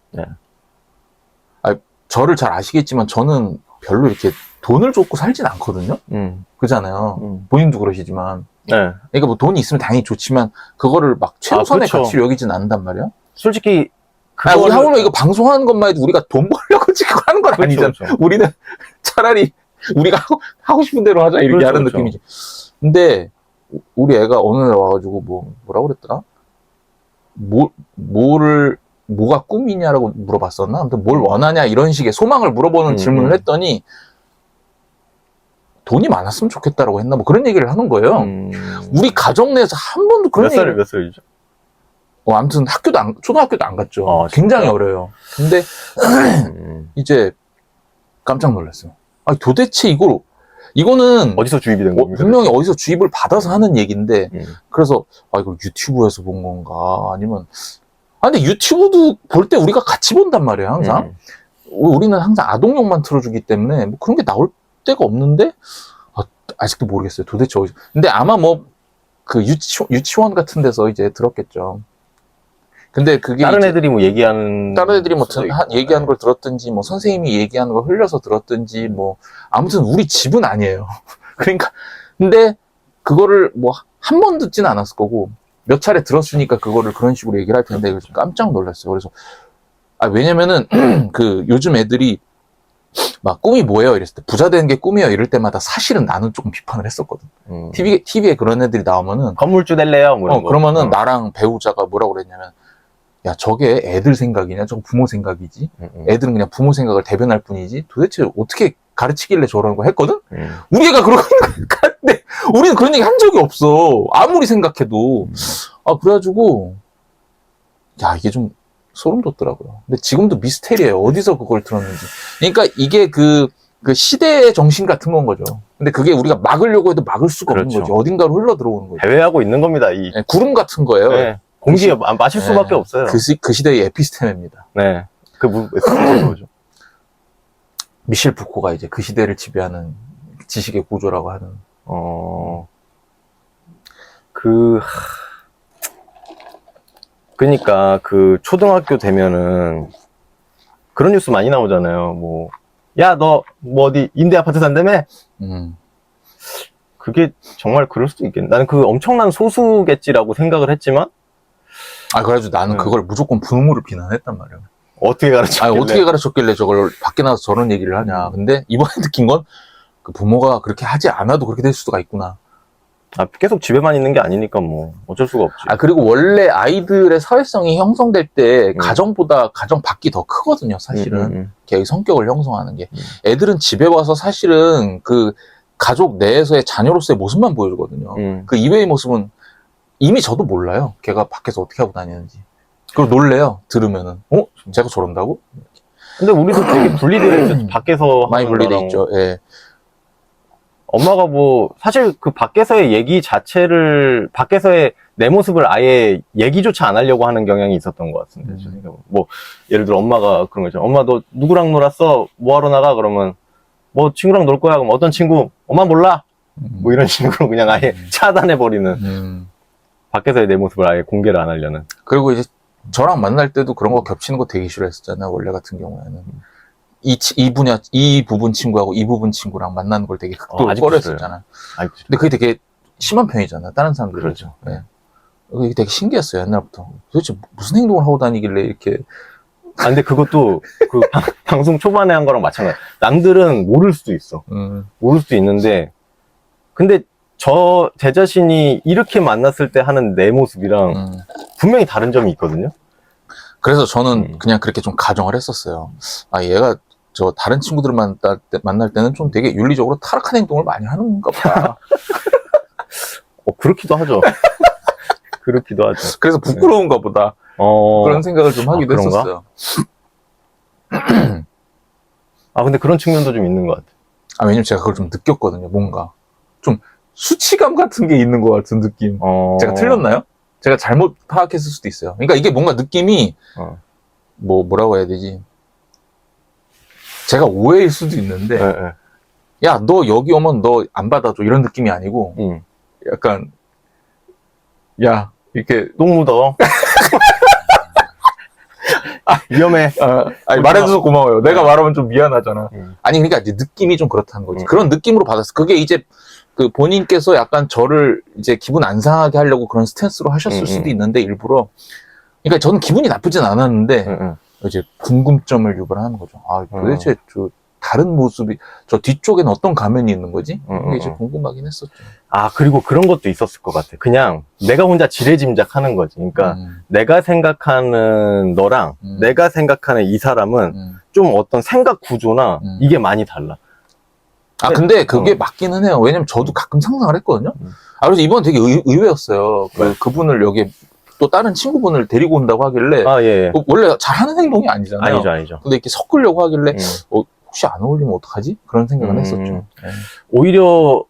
저를 잘 아시겠지만 저는 별로 이렇게 돈을 줬고 살진 않거든요? 그잖아요. 본인도 그러시지만. 그러니까 뭐 돈이 있으면 당연히 좋지만, 그거를 막 최우선의 그렇죠. 가치로 여기진 않는단 말이야? 솔직히, 우리 하물며 이거 방송하는 것만 해도 우리가 돈 벌려고 지금 하는 건 아니잖아. 그렇죠. 우리는 차라리 우리가 하고 싶은 대로 하자 이렇게 하는 느낌이지. 근데 우리 애가 어느 날 와가지고 뭐라고 그랬더라? 뭐가 꿈이냐라고 물어봤었나? 아무튼 뭘 원하냐 이런 식의 소망을 물어보는 질문을 했더니 돈이 많았으면 좋겠다라고 했나? 뭐 그런 얘기를 하는 거예요. 우리 가정 내에서 한 번도 그런 얘기를 몇 살이죠? 아무튼 초등학교도 안 갔죠. 아, 굉장히 어려요. 근데 이제 깜짝 놀랐어요. 아니, 도대체 이거는 어디서 주입이 된 겁니까? 분명히 어디서 주입을 받아서 하는 얘기인데 그래서 이걸 유튜브에서 본 건가 아니면 근데 유튜브도 볼 때 우리가 같이 본단 말이에요. 항상 우리는 항상 아동용만 틀어주기 때문에 뭐 그런 게 나올 때가 없는데 아직도 모르겠어요. 도대체 어디서. 근데 아마 뭐 그 유치원 같은 데서 이제 들었겠죠. 근데 그게 다른 애들이 뭐 얘기하는 다른 애들이 뭐 얘기하는 걸 들었든지 뭐 선생님이 얘기하는 걸 흘려서 들었든지 뭐 아무튼 우리 집은 아니에요. 그러니까 근데 그거를 뭐 한 번 듣지는 않았을 거고 몇 차례 들었으니까 그거를 그런 식으로 얘기를 할 텐데 그래서 깜짝 놀랐어요. 그래서 왜냐면은 그 요즘 애들이 막 꿈이 뭐예요? 이랬을 때 부자 되는 게 꿈이에요. 이럴 때마다 사실은 나는 조금 비판을 했었거든. TV에 그런 애들이 나오면은 건물주 될래요? 뭐 이런 거. 그러면은 나랑 배우자가 뭐라고 그랬냐면 야, 저게 애들 생각이냐? 저거 부모 생각이지? 애들은 그냥 부모 생각을 대변할 뿐이지? 도대체 어떻게 가르치길래 저런 거 했거든? 우리 애가 그런 거 같은데, 우리는 그런 얘기 한 적이 없어. 아무리 생각해도. 그래가지고, 야, 이게 좀 소름 돋더라고요. 근데 지금도 미스테리예요. 어디서 그걸 들었는지. 그러니까 이게 그 시대의 정신 같은 건 거죠. 근데 그게 우리가 막으려고 해도 막을 수가 없는 그렇죠. 거죠. 어딘가로 흘러 들어오는 거죠. 대회하고 있는 겁니다. 네, 구름 같은 거예요. 네. 공기에 마실 수밖에 없어요. 그 시대의 에피스템입니다. 네. 뭐죠? 미셸 푸코가 이제 그 시대를 지배하는 지식의 구조라고 하는. 그러니까 그 초등학교 되면은 그런 뉴스 많이 나오잖아요. 뭐, 야, 너 뭐 어디 임대 아파트 산다며? 그게 정말 그럴 수도 있겠네. 나는 그 엄청난 소수겠지라고 생각을 했지만. 그래가지고 나는 그걸 무조건 부모를 비난했단 말이야. 어떻게 가르쳤길래? 어떻게 가르쳤길래 저걸 밖에 나가서 저런 얘기를 하냐. 근데 이번에 느낀 건 그 부모가 그렇게 하지 않아도 그렇게 될 수가 있구나. 계속 집에만 있는 게 아니니까 뭐 어쩔 수가 없지. 그리고 원래 아이들의 사회성이 형성될 때 가정보다 가정 밖이 더 크거든요, 사실은. 걔의 성격을 형성하는 게. 애들은 집에 와서 사실은 그 가족 내에서의 자녀로서의 모습만 보여주거든요. 그 이외의 모습은 이미 저도 몰라요. 걔가 밖에서 어떻게 하고 다니는지. 그리고 놀래요, 들으면은. 제가 저런다고? 근데 우리도 되게 분리되어 있죠. 밖에서 많이 분리돼 있죠. 예. 엄마가 뭐 사실 그 밖에서의 얘기 자체를 밖에서의 내 모습을 아예 얘기조차 안 하려고 하는 경향이 있었던 것 같은데 뭐 예를 들어 엄마가 그런 거죠. 엄마 너 누구랑 놀았어? 뭐 하러 나가? 그러면 뭐 친구랑 놀 거야. 그럼 어떤 친구? 엄마 몰라. 뭐 이런 식으로 그냥 아예 차단해 버리는. 밖에서의 내 모습을 아예 공개를 안 하려는. 그리고 이제 저랑 만날 때도 그런 거 겹치는 거 되게 싫어했었잖아요. 원래 같은 경우에는. 이 부분 친구하고 이 부분 친구랑 만나는 걸 되게 극도로 꺼려했었잖아. 근데 그게 되게 심한 편이잖아. 다른 사람들. 그렇죠. 네. 그게 되게 신기했어요. 옛날부터. 도대체 무슨 행동을 하고 다니길래 이렇게. 근데 그것도 그 방송 초반에 한 거랑 마찬가지야. 남들은 모를 수도 있어. 모를 수도 있는데 근데 제 자신이 이렇게 만났을 때 하는 내 모습이랑 분명히 다른 점이 있거든요. 그래서 저는 그냥 그렇게 좀 가정을 했었어요. 얘가 다른 친구들 만날 때는 좀 되게 윤리적으로 타락한 행동을 많이 하는가 보다. 그렇기도 하죠. 그렇기도 하죠. 그래서 부끄러운가 보다. 그런 생각을 좀 하기도 했었어요. 근데 그런 측면도 좀 있는 것 같아. 왜냐면 제가 그걸 좀 느꼈거든요. 뭔가. 좀 수치감 같은 게 있는 것 같은 느낌. 제가 틀렸나요? 제가 잘못 파악했을 수도 있어요. 그러니까 이게 뭔가 느낌이, 뭐라고 해야 되지? 제가 오해일 수도 있는데, 야, 너 여기 오면 너 안 받아줘. 이런 느낌이 아니고, 약간, 야, 이렇게. 똥 묻어. 위험해. 말해줘서 고마워요. 내가 말하면 좀 미안하잖아. 그러니까 이제 느낌이 좀 그렇다는 거지. 그런 느낌으로 받았어. 그게 이제, 본인께서 약간 저를 이제 기분 안 상하게 하려고 그런 스탠스로 하셨을 수도 있는데, 일부러. 그러니까 저는 기분이 나쁘진 않았는데, 이제 궁금점을 유발하는 거죠. 도대체 다른 모습이, 저 뒤쪽에는 어떤 가면이 있는 거지? 그게 이제 응. 궁금하긴 했었죠. 아, 그리고 그런 것도 있었을 것 같아. 그냥 내가 혼자 지레짐작 하는 거지. 그러니까 내가 생각하는 너랑 내가 생각하는 이 사람은 좀 어떤 생각 구조나 이게 많이 달라. 아, 근데 그게 맞기는 해요. 왜냐면 저도 가끔 상상을 했거든요. 아, 그래서 이번 되게 의외였어요. 그분을 여기 또 다른 친구분을 데리고 온다고 하길래. 아, 예. 원래 잘하는 행동이 아니잖아요. 아니죠. 근데 이렇게 섞으려고 하길래, 혹시 안 어울리면 어떡하지? 그런 생각은 했었죠. 네. 오히려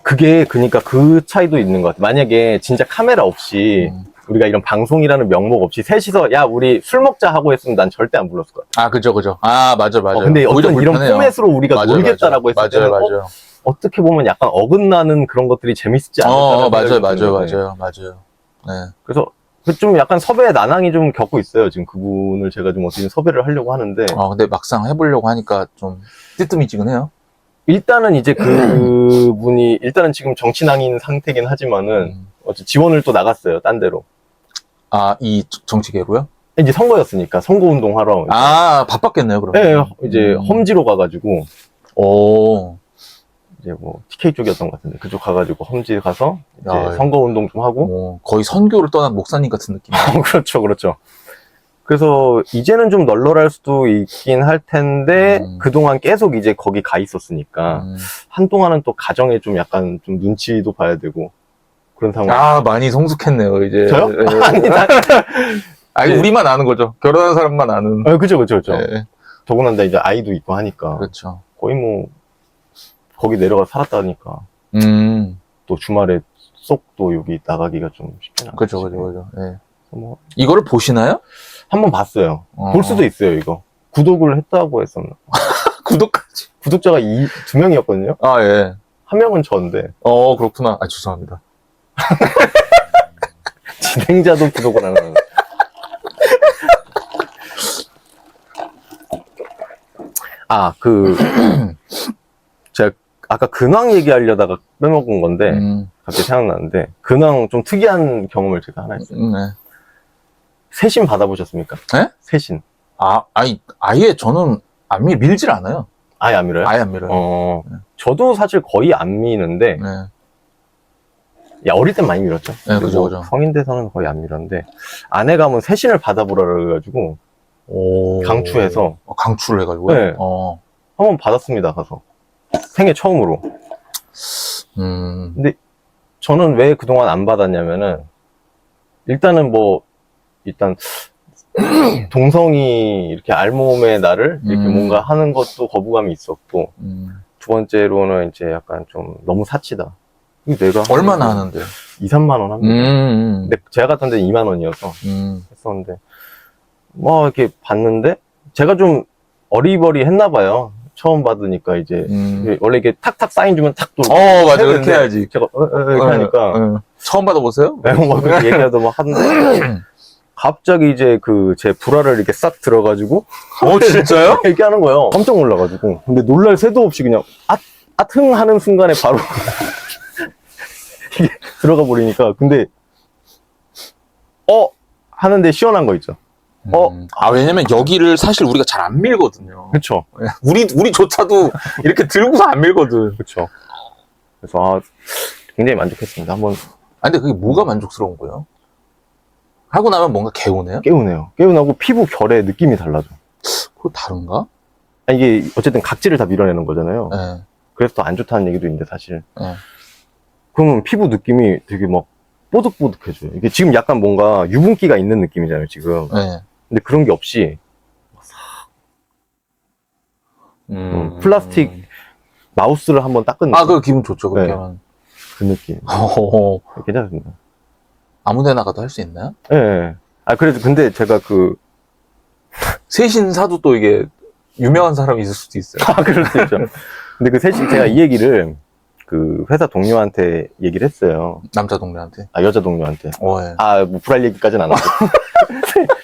그게 그러니까 그 차이도 있는 것 같아. 만약에 진짜 카메라 없이 우리가 이런 방송이라는 명목 없이 셋이서 야 우리 술 먹자 하고 했으면 난 절대 안 불렀을 거야. 아, 그죠. 아, 맞아. 근데 어떤 이런 포맷으로 우리가 놀겠다라고 했을 때는 맞아요. 어떻게 보면 약간 어긋나는 그런 것들이 재밌지 않을까? 맞아요. 네. 그래서 좀 약간 섭외 난항이 좀 겪고 있어요. 지금 그분을 제가 좀 어떻게 섭외를 하려고 하는데. 근데 막상 해보려고 하니까 좀 뜨뜻미지근해요. 일단은 이제 그분이 일단은 지금 정치낭인 상태긴 하지만은 어째 지원을 또 나갔어요. 딴 데로. 아, 이 정치계로요? 이제 선거였으니까 선거운동 하러. 아, 바빴겠네요, 그럼. 네, 이제 험지로 가가지고. 이제 뭐 TK 쪽이었던 것 같은데 그쪽 가가지고 험지 가서 이제 선거운동 좀 하고. 거의 선교를 떠난 목사님 같은 느낌이에요. 그렇죠. 그래서 이제는 좀 널널할 수도 있긴 할 텐데 그동안 계속 이제 거기 가 있었으니까 한동안은 또 가정에 좀 약간 좀 눈치도 봐야 되고 그런 상황. 아, 많이 성숙했네요, 이제. 저요? 아니, 우리만 아는 거죠. 결혼한 사람만 아는. 그죠. 네. 더군다나 이제 아이도 있고 하니까. 그렇죠. 거의 뭐 거기 내려가 살았다니까. 또 주말에 쏙 또 여기 나가기가 좀 쉽지 않아요. 그죠. 네. 뭐 이거를 보시나요? 한번 봤어요. 볼 수도 있어요, 이거. 구독을 했다고 했었나? 구독까지. 구독자가 2명이었거든요? 아, 예. 한 명은 저인데. 그렇구나. 아, 죄송합니다. 진행자도 구독을 안 하는. 제가 아까 근황 얘기하려다가 빼먹은 건데, 갑자기 생각나는데, 근황 좀 특이한 경험을 제가 하나 했어요. 네. 세신 받아보셨습니까? 네? 세신. 아예 저는 밀질 않아요. 아예 안 밀어요? 아예 안 밀어요. 저도 사실 거의 안 미는데, 어릴 땐 많이 밀었죠. 네, 그죠. 성인 돼서는 거의 안 밀었는데, 아내가 한번 세신을 받아보라 그래가지고, 강추해서. 강추를 해가지고요? 네. 한번 받았습니다, 가서. 생애 처음으로. 근데 저는 왜 그동안 안 받았냐면은, 일단 동성이 이렇게 알몸의 나를 이렇게 뭔가 하는 것도 거부감이 있었고, 두 번째로는 이제 약간 좀 너무 사치다. 내가 얼마나 하는데요? 2, 3만 원 합니다. 근데 제가 갔던 데는 2만 원이어서 했었는데, 뭐 이렇게 봤는데, 제가 좀 어리버리 했나 봐요. 처음 받으니까 이제 원래 이게 탁탁 사인 주면 탁 또 맞아. 그렇게 해야지. 제가 이렇게 하니까 처음 받아보세요? 막 그렇게 얘기하다 막 하는데 갑자기 이제 제 불화를 이렇게 싹 들어가지고 진짜요? 이렇게 하는 거예요. 깜짝 놀라가지고. 근데 놀랄 새도 없이 그냥 아흥 하는 순간에 바로 이게 들어가 버리니까. 근데 하는데 시원한 거 있죠. 왜냐면 여기를 사실 우리가 잘 안 밀거든요. 그쵸. 우리조차도 이렇게 들고서 안 밀거든. 그쵸. 그래서 굉장히 만족했습니다. 한번. 근데 그게 뭐가 만족스러운 거예요? 하고 나면 뭔가 개운해요? 개운해요. 개운하고 피부 결의 느낌이 달라져. 그거 다른가? 이게 어쨌든 각질을 다 밀어내는 거잖아요. 네. 그래서 더 안 좋다는 얘기도 있는데 사실. 네. 그러면 피부 느낌이 되게 막 뽀득뽀득해져요. 이게 지금 약간 뭔가 유분기가 있는 느낌이잖아요, 지금. 네. 근데 그런 게 없이 플라스틱 마우스를 한번 닦은 느낌. 그거 기분 좋죠, 그렇게 네. 하면. 그 느낌. 괜찮습니다. 아무 데나 가도 할 수 있나요? 네. 근데 제가 세신사도 또 이게 유명한 사람이 있을 수도 있어요. 그럴 수 있죠. 근데 제가 이 얘기를 회사 동료한테 얘기를 했어요. 남자 동료한테? 여자 동료한테. 예. 뭐 불알 얘기까지는 안 하고.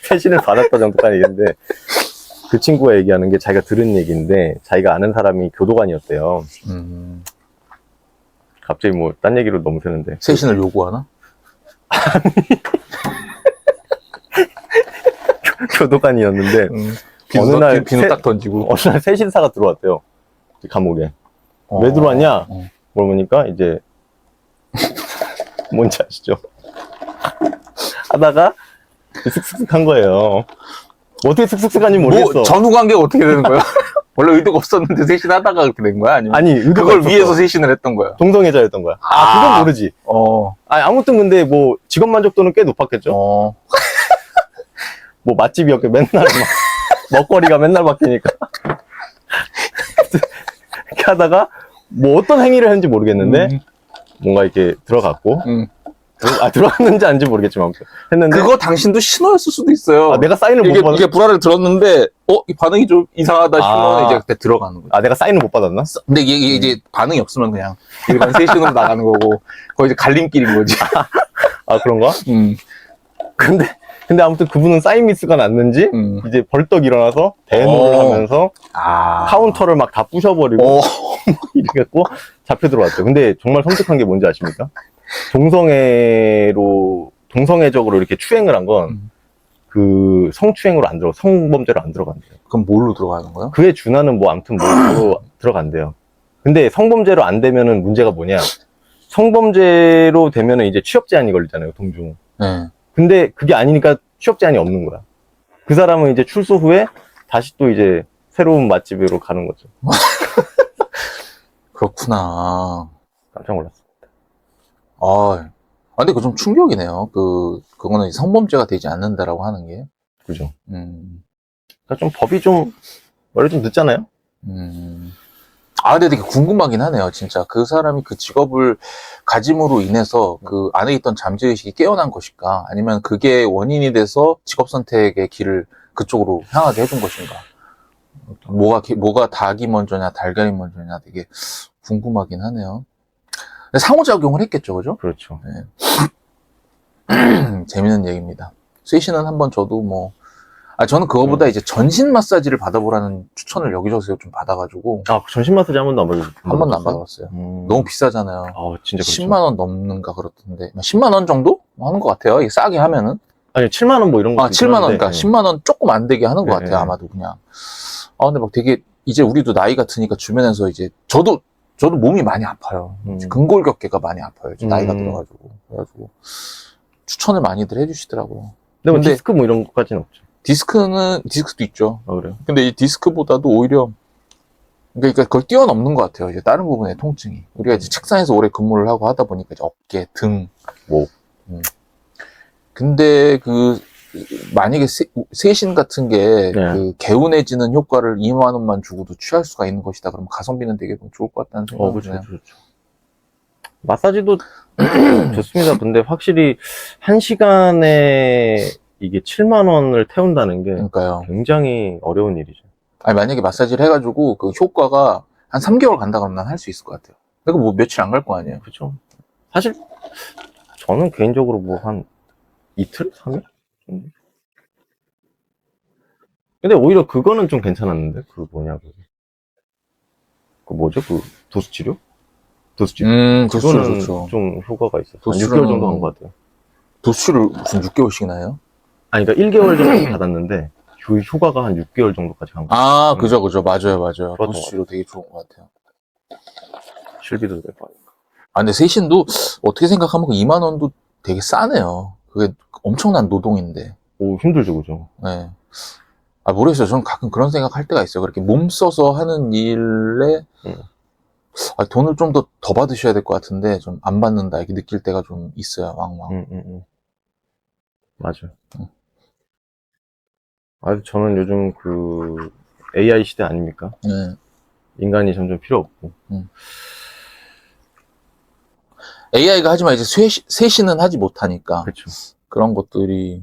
세신을 받았다 정도까지 얘기했는데, 그 친구가 얘기하는 게 자기가 들은 얘기인데, 자기가 아는 사람이 교도관이었대요. 갑자기 딴 얘기로 너무 새는데. 세신을 요구하나? 교도관이었는데, 어느 날 비누 딱 던지고. 어느 날 새 신사가 들어왔대요. 감옥에. 어. 왜 들어왔냐? 어. 물어보니까 이제 뭔지 아시죠? 하다가 슥슥슥 한 거예요. 어떻게 슥슥슥 한지 모르겠어. 뭐, 전후 관계가 어떻게 되는 거야? 원래 의도가 없었는데 셋이 하다가 그렇게 된 거야? 아니면 아니, 의도가 그걸 없었어. 위해서 셋이를 했던 거야? 동성애자였던 거야. 아. 그건 모르지. 아니, 아무튼 근데 뭐 직업 만족도는 꽤 높았겠죠? 뭐 맛집이었게 맨날 막 먹거리가 맨날 바뀌니까. 이렇게 하다가 뭐 어떤 행위를 했는지 모르겠는데 뭔가 이렇게 들어갔고 들어갔는지 아닌지 모르겠지만 했는데 그거 당신도 신호였을 수도 있어요. 내가 사인을 못 받았 이게 불화를 들었는데, 이 반응이 좀 이상하다 싶으면 이제 그때 들어가는 거죠. 내가 사인을 못 받았나? 근데 이게 이제 반응이 없으면 그냥 일반 세신으로 나가는 거고, 거의 이제 갈림길인 거지. 그런가? 근데 아무튼 그분은 사인 미스가 났는지 이제 벌떡 일어나서 대노를 하면서 카운터를 막 다 부셔버리고 이랬고 잡혀 들어왔죠. 근데 정말 섬뜩한 게 뭔지 아십니까? 동성애적으로 이렇게 추행을 한 건 그 성추행으로 안 성범죄로 안 들어간대요. 그럼 뭘로 들어가는 거야? 그에 준하는 뭐 아무튼 뭐로 들어간대요. 근데 성범죄로 안 되면은 문제가 뭐냐? 성범죄로 되면은 이제 취업 제한이 걸리잖아요, 동중. 네. 근데 그게 아니니까 취업 제한이 없는 거야. 그 사람은 이제 출소 후에 다시 또 이제 새로운 맛집으로 가는 거죠. 그렇구나. 깜짝 놀랐어. 근데 그거 좀 충격이네요. 그거는 성범죄가 되지 않는다라고 하는 게. 그죠. 그러니까 좀 법이 좀, 원래 좀 늦잖아요? 근데 되게 궁금하긴 하네요. 진짜 그 사람이 그 직업을 가짐으로 인해서 그 안에 있던 잠재의식이 깨어난 것일까? 아니면 그게 원인이 돼서 직업 선택의 길을 그쪽으로 향하게 해준 것인가? 뭐가 닭이 먼저냐, 달걀이 먼저냐 되게 궁금하긴 하네요. 근데 상호작용을 했겠죠, 그죠? 그렇죠. 네. 재밌는 얘기입니다. 쇠시는 한번 저도 저는 그거보다 이제 전신 마사지를 받아보라는 추천을 여기저기서 좀 받아가지고. 전신 마사지 한 번도 안 받았어요? 한 번도 안 받아봤어요. 너무 비싸잖아요. 진짜 그렇죠. 10만원 넘는가 그렇던데. 10만원 정도? 하는 것 같아요. 이게 싸게 하면은. 아니, 7만원 뭐 이런 거. 7만원, 그러니까 10만원 조금 안 되게 하는 것 같아요. 네. 아마도 그냥. 근데 막 되게, 이제 우리도 나이 같으니까 주변에서 이제, 저도 몸이 많이 아파요. 근골격계가 많이 아파요. 이제 나이가 들어가지고. 그래가지고, 추천을 많이들 해주시더라고요. 근데 디스크 뭐 이런 것까지는 없죠. 디스크도 있죠. 그래요? 근데 이 디스크보다도 오히려, 그러니까 그걸 뛰어넘는 것 같아요. 이제 다른 부분의 통증이. 우리가 이제 책상에서 오래 근무를 하고 하다 보니까 이제 어깨, 등, 목. 근데 만약에 세신 같은 게 개운해지는 효과를 2만 원만 주고도 취할 수가 있는 것이다. 그러면 가성비는 되게 좋을 것 같다는 생각이 드네요. 그렇죠. 마사지도 좋습니다. 근데 확실히 1시간에 이게 7만 원을 태운다는 게 그러니까요. 굉장히 어려운 일이죠. 만약에 마사지를 해가지고 그 효과가 한 3개월 간다 그러면 난 할 수 있을 것 같아요. 그러니까 뭐 며칠 안 갈 거 아니에요. 그렇죠. 사실 저는 개인적으로 뭐 한 이틀? 3일? 근데 오히려 그거는 좀 괜찮았는데 그 뭐죠? 도수치료? 도수치료. 도수치료 그거는 좋죠. 좀 효과가 있어요. 한 도수치료는- 6개월 정도 한 것 같아요. 도수치를 무슨 6개월씩이나 해요? 그러니까 1개월 정도 받았는데 그 효과가 한 6개월 정도까지 간 거예요. 그죠. 맞아요. 그렇던 도수치료 되게 좋은 것 같아요. 실비도 되고. 근데 세신도 어떻게 생각하면 그 2만 원도 되게 싸네요. 그게 엄청난 노동인데. 힘들죠, 그죠? 네. 모르겠어요. 저는 가끔 그런 생각 할 때가 있어요. 그렇게 몸 써서 하는 일에 돈을 좀 더 받으셔야 될 것 같은데 좀 안 받는다 이렇게 느낄 때가 좀 있어요. 왕왕. 맞아요. 저는 요즘 AI 시대 아닙니까? 네. 인간이 점점 필요 없고. AI가 하지만 이제 쇄신은 하지 못하니까 그렇죠. 그런 것들이